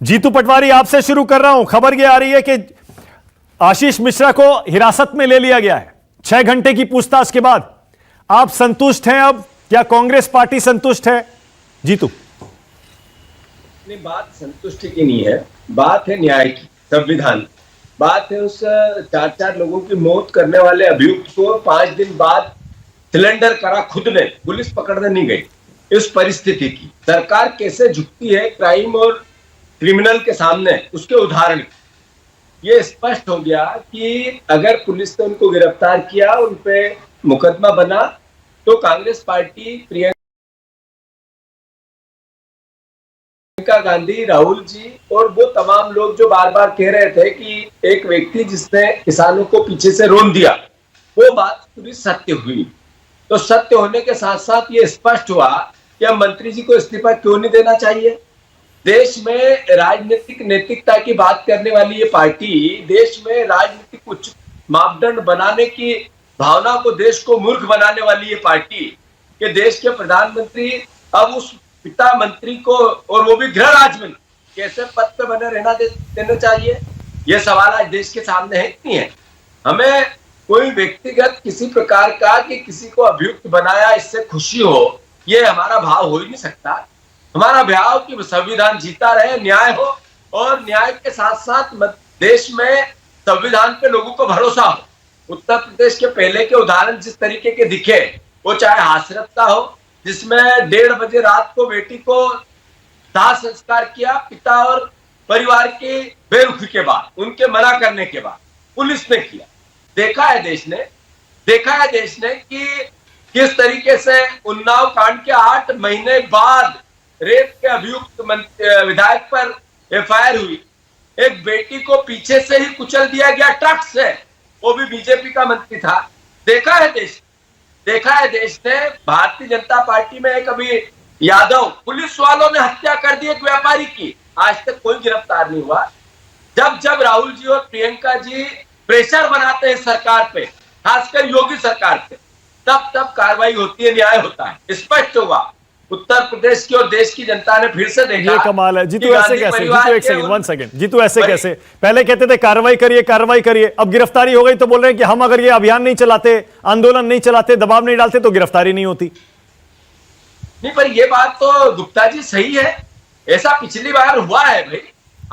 जीतू पटवारी, आपसे शुरू कर रहा हूं। खबर यह आ रही है कि आशीष मिश्रा को हिरासत में ले लिया गया है 6 घंटे की पूछताछ के बाद। आप संतुष्ट हैं अब, या कांग्रेस पार्टी संतुष्ट है? जीतू, नहीं, बात संतुष्टि की नहीं है, बात है न्याय की, संविधान। बात है उस 4 लोगों की मौत करने वाले अभियुक्त को 5 दिन बाद सिलेंडर करा खुद ने, पुलिस पकड़ने नहीं गई। इस परिस्थिति की सरकार कैसे झुकती है क्राइम और क्रिमिनल के सामने, उसके उदाहरण ये स्पष्ट हो गया कि अगर पुलिस ने उनको गिरफ्तार किया, उन पे मुकदमा बना, तो कांग्रेस पार्टी, प्रियंका गांधी, राहुल जी और वो तमाम लोग जो बार बार कह रहे थे कि एक व्यक्ति जिसने किसानों को पीछे से रोन दिया, वो बात पूरी सत्य हुई। तो सत्य होने के साथ साथ ये स्पष्ट हुआ कि अब मंत्री जी को इस्तीफा क्यों नहीं देना चाहिए। देश में राजनीतिक नैतिकता की बात करने वाली ये पार्टी, देश में राजनीतिक उच्च मापदंड बनाने की भावना को, देश को मूर्ख बनाने वाली ये पार्टी कि देश के प्रधानमंत्री अब उस पिता मंत्री को, और वो भी गृह राज्य मंत्री, कैसे पद पे बने रहना देना चाहिए, ये सवाल आज देश के सामने है नहीं है। हमें कोई व्यक्तिगत किसी प्रकार का कि किसी को अभियुक्त बनाया इससे खुशी हो, ये हमारा भाव हो ही नहीं सकता। हमारा भाव कि संविधान जीता रहे, न्याय हो, और न्याय के साथ साथ देश में संविधान पे लोगों को भरोसा हो। उत्तर प्रदेश के पहले के उदाहरण जिस तरीके के दिखे, वो चाहे हासरत का हो, जिसमें 1:30 बजे रात को बेटी को दाह संस्कार किया, पिता और परिवार की बेरुखी के बाद, उनके मना करने के बाद पुलिस ने किया। देखा है देश ने कि किस तरीके से उन्नाव कांड के 8 महीने बाद रेप के अभियुक्त विधायक पर एफआईआर हुई, एक बेटी को पीछे से ही कुचल दिया गया ट्रक से, वो भी बीजेपी का मंत्री था। देखा है देश ने भारतीय जनता पार्टी में एक अभी यादव, पुलिस वालों ने हत्या कर दी एक व्यापारी की, आज तक कोई गिरफ्तार नहीं हुआ। जब राहुल जी और प्रियंका जी प्रेशर बनाते हैं सरकार पे, खासकर योगी सरकार पे, तब कार्रवाई होती है, न्याय होता है। स्पष्ट होगा उत्तर प्रदेश की और देश की जनता ने फिर से देखा। ये कमाल है। जीतू ऐसे कैसे? जीतू एक सेकंड, 1 सेकंड। जीतू ऐसे कैसे? पहले कहते थे कार्रवाई करिए, अब गिरफ्तारी हो गई तो बोल रहे हैं कि हम अगर ये अभियान नहीं चलाते, आंदोलन नहीं चलाते, दबाव नहीं डालते तो गिरफ्तारी नहीं होती। नहीं, पर ये बात तो गुप्ता जी सही है, ऐसा पिछली बार हुआ है भाई।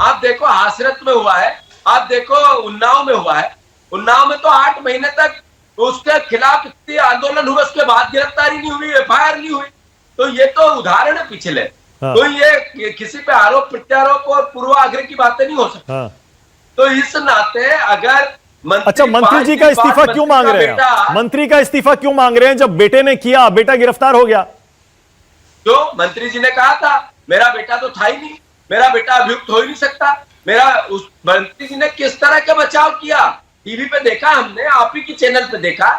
आप देखो हासरत में हुआ है, आप देखो उन्नाव में हुआ है। उन्नाव में तो 8 महीने तक उसके खिलाफ इतने आंदोलन हुए, उसके बाद गिरफ्तारी नहीं हुई, एफआईआर नहीं हुई। तो ये तो उदाहरण है पिछले। हाँ। तो ये किसी पे आरोप प्रत्यारोप और पूर्वाग्रह की बातें नहीं हो सकती। हाँ। तो इस नाते अगर मंत्री जी का इस्तीफा क्यों मांग रहे हैं? मंत्री का इस्तीफा क्यों मांग रहे हैं जब बेटे ने किया, बेटा गिरफ्तार हो गया? जो मंत्री जी ने कहा था, मेरा बेटा तो था ही नहीं, मेरा बेटा अभियुक्त हो ही नहीं सकता। उस मंत्री जी ने किस तरह का बचाव किया, टीवी पे देखा हमने, आप ही की चैनल पे देखा।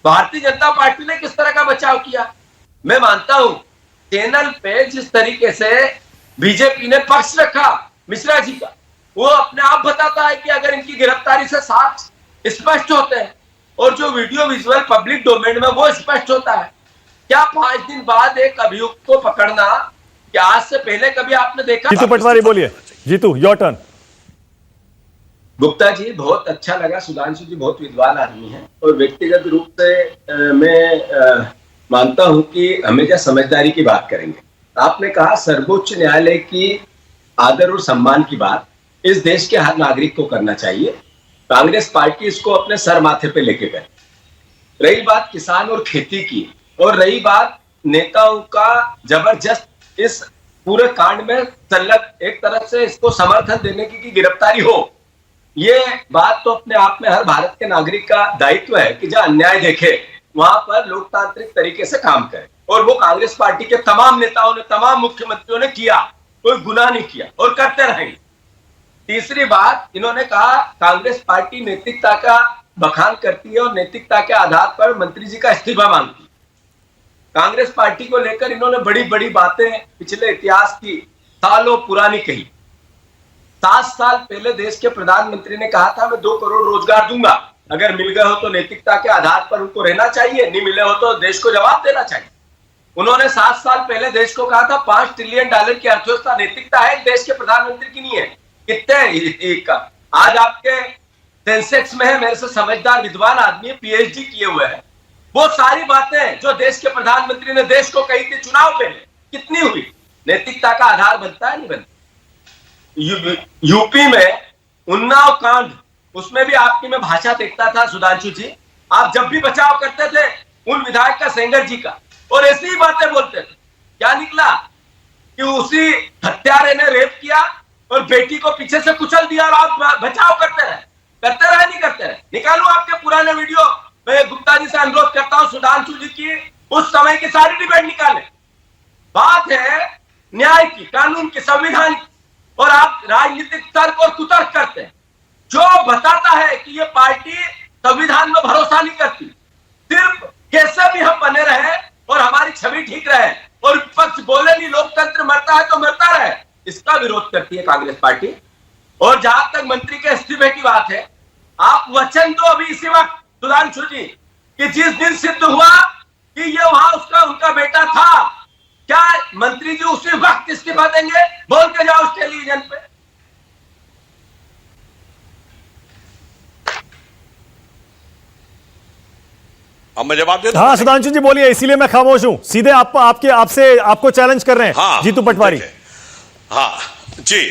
भारतीय जनता पार्टी ने किस तरह का बचाव किया। मैं मानता हूं चैनल पे जिस तरीके से बीजेपी ने पक्ष रखा मिश्रा जी का, वो अपने आप बताता है कि अगर इनकी गिरफ्तारी से साक्ष्य स्पष्ट होते हैं, और जो वीडियो विजुअल पब्लिक डोमेन में वो स्पष्ट होता है। क्या 5 दिन बाद एक अभियुक्त को पकड़ना, क्या आज से पहले कभी आपने देखा? जीतू पटवारी बोलिए। Jitu, your turn. गुप्ता जी, बहुत अच्छा लगा। सुधांशु जी बहुत विद्वान आदमी हैं, और व्यक्तिगत रूप से मैं मानता हूं कि हमेशा समझदारी की बात करेंगे। आपने कहा सर्वोच्च न्यायालय की आदर और सम्मान की बात इस देश के हर नागरिक को करना चाहिए। कांग्रेस पार्टी इसको अपने सर माथे पे लेके गए। रही बात किसान और खेती की, और रही बात नेताओं का जबरदस्त इस पूरे कांड में संलग्न, एक तरफ से इसको समर्थन देने की गिरफ्तारी हो, ये बात तो अपने आप में हर भारत के नागरिक का दायित्व है कि जहां अन्याय देखे वहां पर लोकतांत्रिक तरीके से काम करे। और वो कांग्रेस पार्टी के तमाम नेताओं ने, तमाम मुख्यमंत्रियों ने किया, कोई गुनाह नहीं किया, और करते रहेंगे। तीसरी बात, इन्होंने कहा कांग्रेस पार्टी नैतिकता का बखान करती है और नैतिकता के आधार पर मंत्री जी का इस्तीफा मांगती है। कांग्रेस पार्टी को लेकर इन्होंने बड़ी बड़ी बातें पिछले इतिहास की सालों पुरानी कही। 7 साल पहले देश के प्रधानमंत्री ने कहा था मैं 2 करोड़ रोजगार दूंगा, अगर मिल गए हो तो नैतिकता के आधार पर उनको रहना चाहिए, नहीं मिले हो तो देश को जवाब देना चाहिए। उन्होंने 7 साल पहले देश को कहा था 5 ट्रिलियन डॉलर की अर्थव्यवस्था। नैतिकता है देश के प्रधानमंत्री की नहीं है। कितने आज आपके सेंसेक्स में है, मेरे से समझदार विद्वान आदमी, पीएचडी किए हुए हैं। वो सारी बातें जो देश के प्रधानमंत्री ने देश को कही थी चुनाव पहले, कितनी हुई? नैतिकता का आधार बनता है नहीं बनता? यूपी में उन्नाव कांड, उसमें भी आपकी मैं भाषा देखता था सुधांशु जी, आप जब भी बचाव करते थे उन विधायक का, सेंगर जी का, और ऐसी ही बातें बोलते थे। क्या निकला कि उसी हत्यारे ने रेप किया और बेटी को पीछे से कुचल दिया और आप बचाव करते रहे नहीं करते रहे। निकालू आपके पुराने वीडियो। मैं गुप्ता जी से अनुरोध करता हूं, सुधांशु जी की उस समय की सारी डिबेट निकालें। बात है न्याय की, कानून की, संविधान की, और आप राजनीतिक तर्क और कुतर्क करते हैं जो बताता है कि ये पार्टी संविधान में भरोसा नहीं करती। सिर्फ कैसे भी हम बने रहे और हमारी छवि ठीक रहे और विपक्ष बोले नहीं, लोकतंत्र मरता है तो मरता रहे, इसका विरोध करती है कांग्रेस पार्टी। और जहां तक मंत्री के इस्तीफे की बात है, आप वचन दो अभी इसी वक्त सुधांशु जी कि जिस दिन सिद्ध हुआ कि ये वहां उनका बेटा था, क्या मंत्री जी उसी वक्त इस्तीफा देंगे? बोल के जाओ उस टेलीविजन पे। अब मैं जवाब दे दूं? हाँ सुधांशु जी बोलिए, इसीलिए मैं खामोश हूं। सीधे आपको चैलेंज कर रहे हैं। हाँ, जीतू पटवारी। हाँ जी,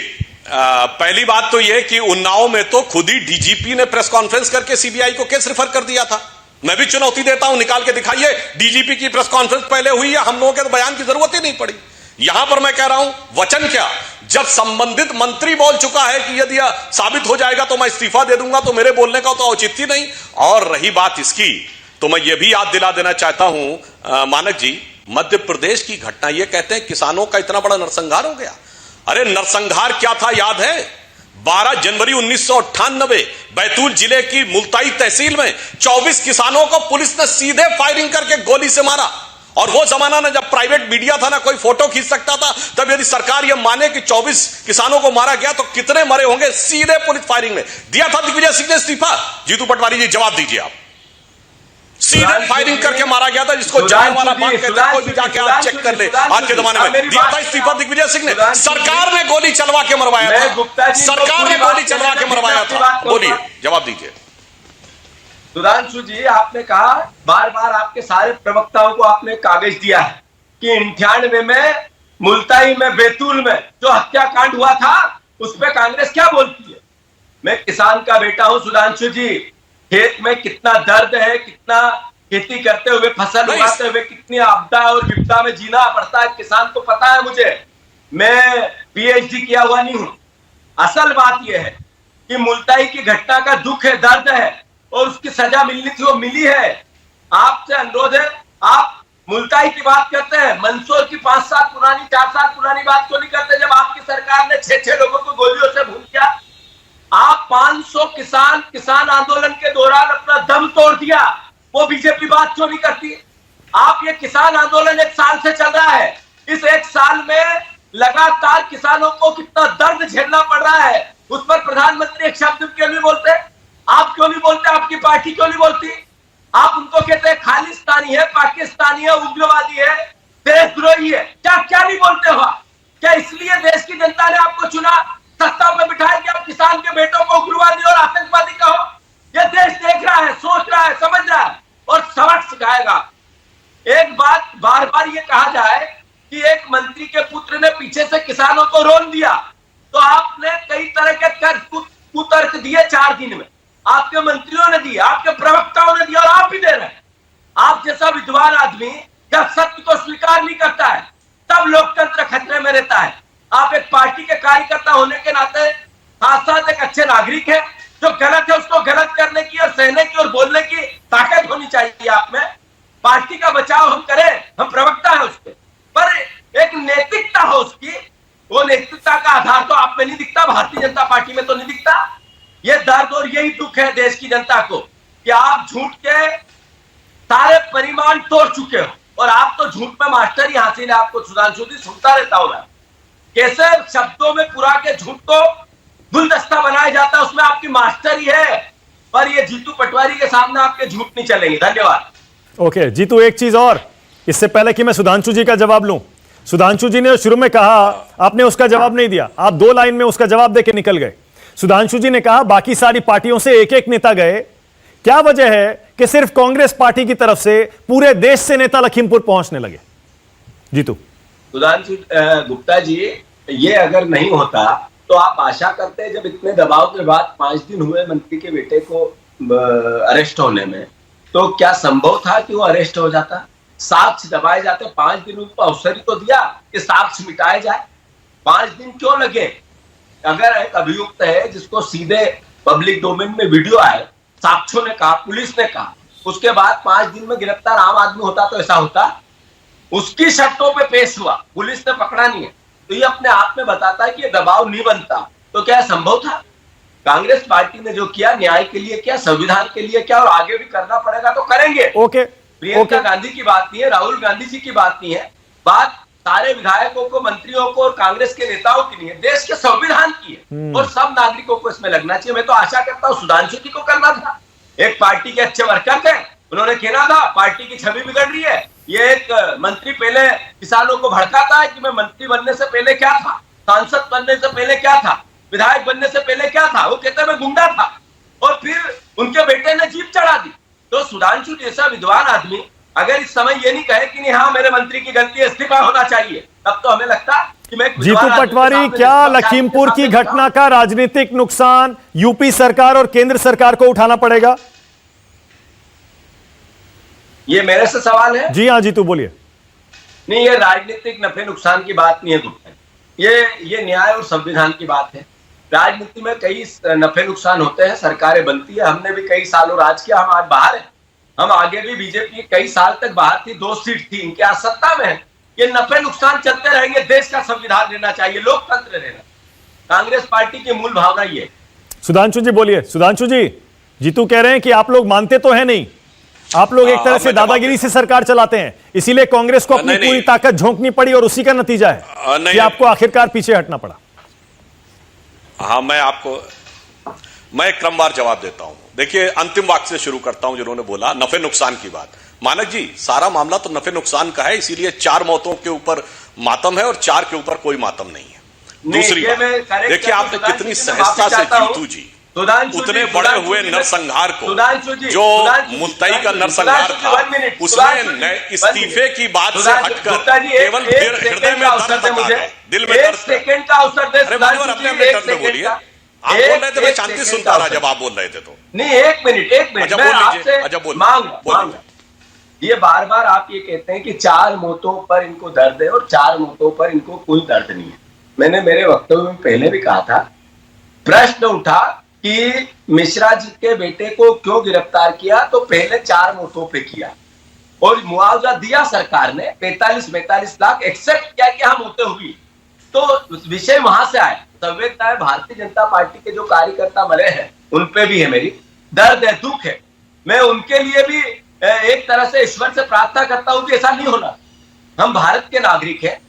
पहली बात तो यह कि उन्नाव में तो खुद ही डीजीपी ने प्रेस कॉन्फ्रेंस करके सीबीआई को केस रेफर कर दिया था। मैं भी चुनौती देता हूं, निकाल के दिखाइए डीजीपी की प्रेस कॉन्फ्रेंस पहले हुई है, हम लोगों के तो बयान की जरूरत ही नहीं पड़ी। यहां पर मैं कह रहा हूं वचन क्या, जब संबंधित मंत्री बोल चुका है कि यदि साबित हो जाएगा तो मैं इस्तीफा दे दूंगा, तो मेरे बोलने का तो औचित्य नहीं। और रही बात इसकी, तो मैं ये भी याद दिला देना चाहता हूं मानक जी, मध्य प्रदेश की घटना, ये कहते हैं किसानों का इतना बड़ा नरसंहार हो गया। अरे नरसंहार क्या था याद है? 12 जनवरी 1998 बैतूल जिले की मुल्ताई तहसील में 24 किसानों को पुलिस ने सीधे फायरिंग करके गोली से मारा। और वो जमाना ना जब प्राइवेट मीडिया था, ना कोई फोटो खींच सकता था, तब यदि सरकार ये माने कि 24 किसानों को मारा गया तो कितने मरे होंगे? सीधे पुलिस फायरिंग में दिया था दिग्विजय सिंह ने इस्तीफा। जीतू पटवारी जी जवाब दीजिए आप। सीधे फायरिंग करके मारा गया था, जिसको जान वाला बात कहते हैं, कोई भी जाके आप चेक कर ले। आज के जमाने में दिया था इस्तीफा दिग्विजय सिंह ने, सरकार ने गोली चलवा के मरवाया था, सरकार ने गोली चलवा के मरवाया था। बोलिए, जवाब दीजिए। सुधांशु जी, आपने कहा बार बार, आपके सारे प्रवक्ताओं को आपने कागज दिया है कि 98 में मुल्ताई में, बैतूल में जो हत्याकांड हुआ था, उस पर कांग्रेस क्या बोलती है? मैं किसान का बेटा हूं सुधांशु जी, खेत में कितना दर्द है, कितना खेती करते हुए, फसल उगाते हुए कितनी आपदा और विपदा में जीना पड़ता है, किसान को पता है मुझे। मैं पीएचडी किया हुआ नहीं हूं। असल बात यह है कि मुल्ताई की घटना का दुख है, दर्द है, और उसकी सजा मिलनी थी, वो मिली है। आपसे अनुरोध है, आप मुल्ताई की बात करते हैं, मंदसौर की 5 साल पुरानी, 4 साल पुरानी बात क्यों नहीं करते, जब आपकी सरकार ने 6 लोगों को गोलियों से भून दिया? आप 500 किसान आंदोलन के दौरान अपना दम तोड़ दिया, वो बीजेपी बात क्यों नहीं करती? आप ये किसान आंदोलन 1 साल से चल रहा है, इस 1 साल में लगातार किसानों को कितना दर्द झेलना पड़ रहा है, उस पर प्रधानमंत्री एक शब्द क्यों नहीं बोलते? आप क्यों नहीं बोलते? आपकी पार्टी क्यों नहीं बोलती? आप उनको कहते हैं खालिस्तानी है, पाकिस्तानी है, उग्रवादी है, देशद्रोही है, क्या नहीं बोलते हो? क्या इसलिए देश की जनता ने आपको चुना, सत्ता में बिठाया कि आप किसान के बेटों को उग्रवादी और आतंकवादी कहो? यह देश देख रहा है, सोच रहा है, समझ रहा है और सबक सिखाएगा। एक बात बार बार ये कहा जाए कि एक मंत्री के पुत्र ने पीछे से किसानों को रोन दिया, तो आपने कई तरह के कुतर्क दिए 4 दिन में, आपके मंत्रियों ने दिए, आपके प्रवक्ताओं ने दिया और आप भी दे रहे हैं। आप जैसा विद्वान आदमी जब सत्य को स्वीकार नहीं करता है, तब लोकतंत्र खतरे में रहता है। आप एक पार्टी के कार्यकर्ता होने के नाते साथ साथ एक अच्छे नागरिक है, जो गलत है उसको गलत करने की और सहने की और बोलने की ताकत होनी चाहिए आप में। पार्टी का बचाव हम करें, हम प्रवक्ता है उसके, पर एक नैतिकता हो उसकी, वो नैतिकता का आधार तो आप में नहीं दिखता, भारतीय जनता पार्टी में तो नहीं दिखता। ये दर्द और यही दुख है देश की जनता को कि आप झूठ के सारे परिमाण तोड़ चुके हो, और आप तो झूठ में मास्टर ही हासिल है। आपको सुधांशु जी सुनता रहता हूं मैं, कैसे शब्दों में पुरा के झूठ को गुलदस्ता बनाया जाता है, उसमें आपकी मास्टरी है। पर ये जीतू पटवारी के सामने आपके झूठ नहीं चलेंगे। धन्यवाद। ओके जीतू, एक चीज और, इससे पहले कि मैं सुधांशु जी का जवाब लूं, सुधांशु जी ने शुरू में कहा, आपने उसका जवाब नहीं दिया, आप 2 लाइन में उसका जवाब देके निकल गए। सुधांशु जी ने कहा बाकी सारी पार्टियों से एक एक नेता गए, क्या वजह है कि सिर्फ कांग्रेस पार्टी की तरफ से पूरे देश से नेता लखीमपुर पहुंचने लगे? जीतू। सुधांशु गुप्ता जी, ये अगर नहीं होता तो आप आशा करते जब इतने दबाव के बाद 5 दिन हुए मंत्री के बेटे को अरेस्ट होने में, तो क्या संभव था कि वो अरेस्ट हो जाता? साक्ष्य दबाए जाते, 5 दिन उनको अवसर ही तो दिया कि साक्ष्य मिटाए जाए। 5 दिन क्यों लगे? अगर एक अभियुक्त है जिसको सीधे पब्लिक डोमेन में वीडियो आए, साक्ष्यों ने कहा, पुलिस ने कहा, उसके बाद 5 दिन में गिरफ्तार आम आदमी होता तो ऐसा होता? उसकी शर्तों पे पेश हुआ, पुलिस ने पकड़ा नहीं है, तो ये अपने आप में बताता है कि ये दबाव नहीं बनता। तो क्या संभव था? कांग्रेस पार्टी ने जो किया, न्याय के लिए किया, संविधान के लिए किया, और आगे भी करना पड़ेगा तो करेंगे। प्रियंका गांधी की बात नहीं है, राहुल गांधी जी की बात नहीं है, बात सारे विधायकों को, मंत्रियों को और कांग्रेस के नेताओं की नहीं है, देश के संविधान की है, और सब नागरिकों को इसमें लगना चाहिए। मैं तो आशा करता हूं सुधांशु जी को करना था, एक पार्टी के अच्छे वर्कर थे, उन्होंने कहना था पार्टी की छवि बिगड़ रही है। ये एक मंत्री पहले किसानों को भड़काता है कि मैं मंत्री बनने से पहले क्या था, सांसद बनने से पहले क्या था, विधायक बनने से पहले क्या था, वो कहते मैं गुंडा था, और फिर उनके बेटे ने जीप चढ़ा दी। तो सुधांशु जैसा विद्वान आदमी अगर इस समय ये नहीं कहे कि नहीं हाँ मेरे मंत्री की गलती है, इस्तीफा होना चाहिए, तब तो हमें लगता कि मैं जीतू पटवारी, क्या लखीमपुर की घटना का राजनीतिक नुकसान यूपी सरकार और केंद्र सरकार को उठाना पड़ेगा? ये मेरे से सवाल है? जी हाँ जीतू बोलिए। नहीं, ये राजनीतिक नफे नुकसान की बात नहीं है गुप्ता, ये न्याय और संविधान की बात है। राजनीति में कई नफे नुकसान होते हैं, सरकारें बनती है, हमने भी कई सालों राज किया, हम आज बाहर हैं, हम आगे भी बीजेपी कई साल तक बाहर थी, 2 सीट थी, इनके आज सत्ता में है, ये नफे नुकसान चलते रहेंगे। देश का संविधान रहना चाहिए, लोकतंत्र रहना, कांग्रेस पार्टी की मूल भावना ये। सुधांशु जी बोलिए। सुधांशु जी, जीतू कह रहे हैं कि आप लोग मानते तो है नहीं, आप लोग एक तरह से दादागिरी से सरकार चलाते हैं, इसीलिए कांग्रेस को अपनी पूरी ताकत झोंकनी पड़ी और उसी का नतीजा है कि आपको आखिरकार पीछे हटना पड़ा। हाँ, मैं क्रमवार जवाब देता हूं। देखिए, अंतिम वाक्य से शुरू करता हूं, जिन्होंने बोला नफे नुकसान की बात। मानक जी, सारा मामला तो नफे नुकसान का है, इसीलिए 4 मौतों के ऊपर मातम है और 4 के ऊपर कोई मातम नहीं है। दूसरी बात, देखिए आपने कितनी सहजता से जीतू जी उतने बड़े हुए नरसंहार को, जो मुद्दई का नरसंहार था, उसमें इस्तीफे की बात से हटकर केवल हृदय में दर्द बता रहे, दिल में दर्द। सेकंड का अवसर दे, अपने टर्न में बोलिए। आप बोल रहे थे, मैं शांति सुनता रहा जब आप बोल रहे थे तो। नहीं, एक मिनट मैं आपसे मांग, ये बार बार आप ये कहते हैं कि 4 मौतों पर इनको दर्द है और 4 मौतों पर इनको कोई दर्द नहीं है। मैंने मेरे वक्तव्य में पहले भी कहा था, प्रश्न उठा कि मिश्रा जी के बेटे को क्यों गिरफ्तार किया, तो पहले 4 मौतों पे किया और मुआवजा दिया सरकार ने 45-45 लाख, एक्सेप्ट किया कि हाँ मौतें हुई, तो विषय वहां से आए। संवेदना है, भारतीय जनता पार्टी के जो कार्यकर्ता मरे हैं उन पे भी है मेरी दर्द है, दुख है। मैं उनके लिए भी एक तरह से ईश्वर से प्रार्थना करता हूं कि ऐसा नहीं होना। हम भारत के नागरिक हैं,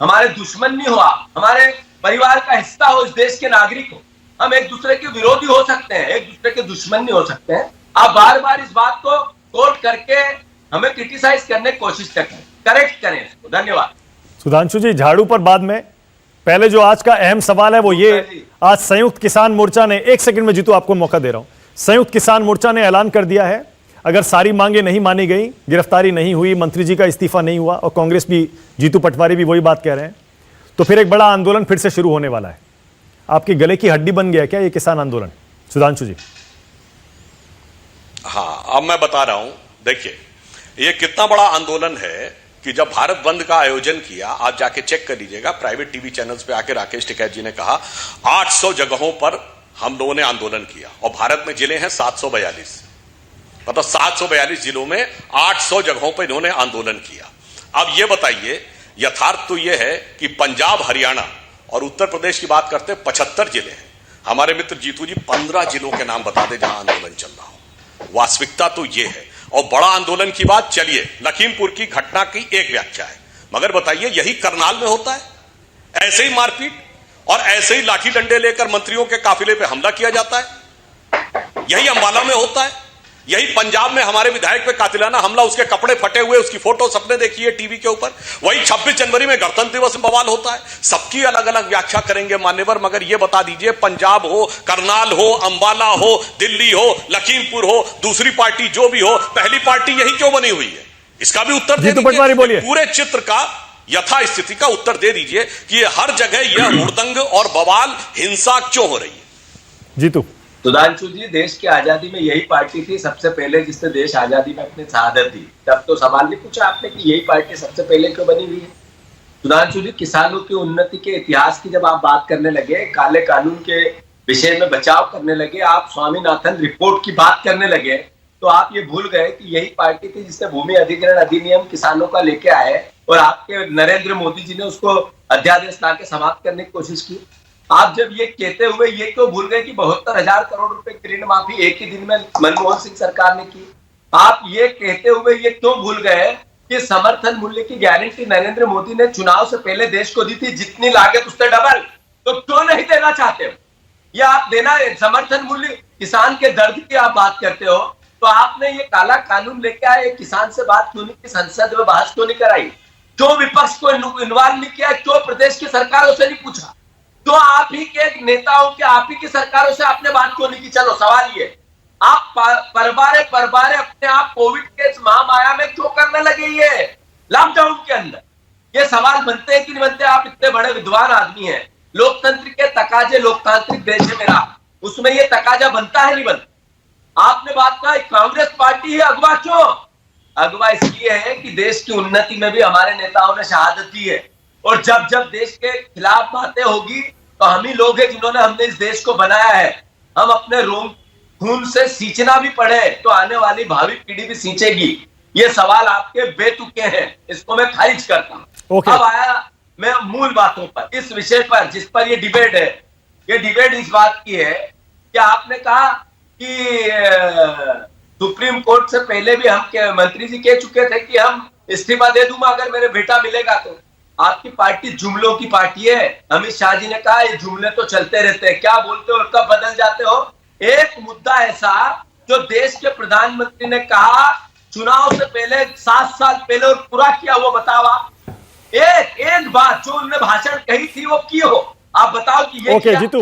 हमारे दुश्मन नहीं हुआ, हमारे परिवार का हिस्सा हो, इस देश के नागरिक हो, हम एक दूसरे के विरोधी हो सकते हैं, एक दूसरे के दुश्मन नहीं हो सकते हैं। आप बार बार इस बात को कोट करके हमें क्रिटिसाइज करने की कोशिश करें, करेक्ट करें इसको। धन्यवाद। सुधांशु जी, झाड़ू पर बाद में, पहले जो आज का अहम सवाल है वो ये, आज संयुक्त किसान मोर्चा ने, 1 सेकंड में जीतू आपको मौका दे रहा हूं, संयुक्त किसान मोर्चा ने ऐलान कर दिया है अगर सारी मांगे नहीं मानी गई, गिरफ्तारी नहीं हुई, मंत्री जी का इस्तीफा नहीं हुआ, और कांग्रेस भी, जीतू पटवारी भी वही बात कह रहे हैं, तो फिर एक बड़ा आंदोलन फिर से शुरू होने वाला है। आपके गले की हड्डी बन गया क्या ये किसान आंदोलन? सुधांशु जी। हाँ, अब मैं बता रहा हूं। देखिए, ये कितना बड़ा आंदोलन है कि जब भारत बंद का आयोजन किया, आप जाके चेक कर लीजिएगा, प्राइवेट टीवी चैनल्स पे आके राकेश टिकैत जी ने कहा 800 जगहों पर हम लोगों ने आंदोलन किया, और भारत में जिले हैं 742, मतलब 742 जिलों में 800 जगहों पर इन्होंने आंदोलन किया। अब ये बताइए, यथार्थ तो यह है कि पंजाब, हरियाणा और उत्तर प्रदेश की बात करते हैं, 75 जिले हैं। हमारे मित्र जीतू जी 15 जिलों के नाम बता दे जहां आंदोलन चल रहा हो। वास्तविकता तो यह है। और बड़ा आंदोलन की बात, चलिए लखीमपुर की घटना की एक व्याख्या है, मगर बताइए यही करनाल में होता है? ऐसे ही मारपीट और ऐसे ही लाठी डंडे लेकर मंत्रियों के काफिले पे हमला किया जाता है? यही अंबाला में होता है? यही पंजाब में हमारे विधायक पे कातिलाना हमला, उसके कपड़े फटे हुए, उसकी फोटो सबने देखी है टीवी के ऊपर। वही 26 जनवरी में गणतंत्र दिवस में बवाल होता है। सबकी अलग अलग व्याख्या करेंगे मान्यवर, मगर यह बता दीजिए, पंजाब हो, करनाल हो, अंबाला हो, दिल्ली हो, लखीमपुर हो, दूसरी पार्टी जो भी हो, पहली पार्टी यही क्यों बनी हुई है? इसका भी उत्तर दे दीजिए। पूरे चित्र का, यथा स्थिति का उत्तर दे दीजिए कि हर जगह यह हुड़दंग और बवाल, हिंसा क्यों हो रही है? जीतू। सुधांशु जी, देश की आजादी में यही पार्टी थी सबसे पहले जिसने देश आजादी में अपनी शहादत दी। तब तो सवाल नहीं पूछा आपने कि यही पार्टी सबसे पहले क्यों बनी हुई है। सुधांशु जी, किसानों की उन्नति के इतिहास की जब आप बात करने लगे, काले कानून के विषय में बचाव करने लगे, आप स्वामीनाथन रिपोर्ट की बात करने लगे, तो आप ये भूल गए कि यही पार्टी थी जिसने भूमि अधिग्रहण अधिनियम किसानों का लेके आए और आपके नरेंद्र मोदी जी ने उसको अध्यादेश ला के समाप्त करने की कोशिश की। आप जब ये कहते हुए ये क्यों भूल गए कि 72,000 करोड़ रुपए की ऋण माफी एक ही दिन में मनमोहन सिंह सरकार ने की? आप ये कहते हुए ये क्यों भूल गए कि समर्थन मूल्य की गारंटी नरेंद्र मोदी ने चुनाव से पहले देश को दी थी, जितनी लागत उससे डबल, तो क्यों नहीं देना चाहते हो? ये आप देना है समर्थन मूल्य, किसान के दर्द की आप बात करते हो, तो आपने ये काला कानून लेके आए, किसान से बात क्यों नहीं की, संसद में बहस क्यों नहीं कराई, क्यों विपक्ष को इन्वॉल्व नहीं किया, क्यों प्रदेश की सरकारों से नहीं पूछा, तो आप ही के नेताओं के, आप ही की सरकारों से आपने बात क्यों नहीं की? चलो सवाल ये, आप परबारे अपने आप कोविड के महामाया में क्यों करने लगे ये लॉकडाउन के अंदर? ये सवाल बनते हैं कि नहीं बनते? आप इतने बड़े विद्वान आदमी हैं, लोकतंत्र के तकाजे, लोकतांत्रिक देश है मेरा, उसमें ये तकाजा बनता है नहीं बनता? आपने बात कहा कांग्रेस पार्टी है अगवा, क्यों अगवा? इसलिए है कि देश की उन्नति में भी हमारे नेताओं ने शहादत दी है, और जब जब देश के खिलाफ बातें होगी तो हम ही लोग हैं जिन्होंने हमने इस देश को बनाया है। हम अपने खून से सींचना भी पड़े तो आने वाली भावी पीढ़ी भी सींचेगी। ये सवाल आपके बेतुके हैं, इसको मैं खारिज करता हूं। अब आया मैं मूल बातों पर, इस विषय पर जिस पर ये डिबेट है। ये डिबेट इस बात की है कि आपने कहा कि सुप्रीम कोर्ट से पहले भी हम मंत्री जी कह चुके थे कि हम इस्तीफा दे दूंगा अगर मेरे बेटा मिलेगा तो। आपकी पार्टी जुमलों की पार्टी है। अमित शाह जी ने कहा ये जुमले तो चलते रहते हैं, क्या बोलते हो और कब बदल जाते हो। एक मुद्दा ऐसा जो देश के प्रधानमंत्री ने कहा चुनाव से पहले 7 साल पहले और पूरा किया, वो बताओ आप। एक बात जो उन्होंने भाषण कही थी वो की हो, आप बताओ कि ये ओके जीतू।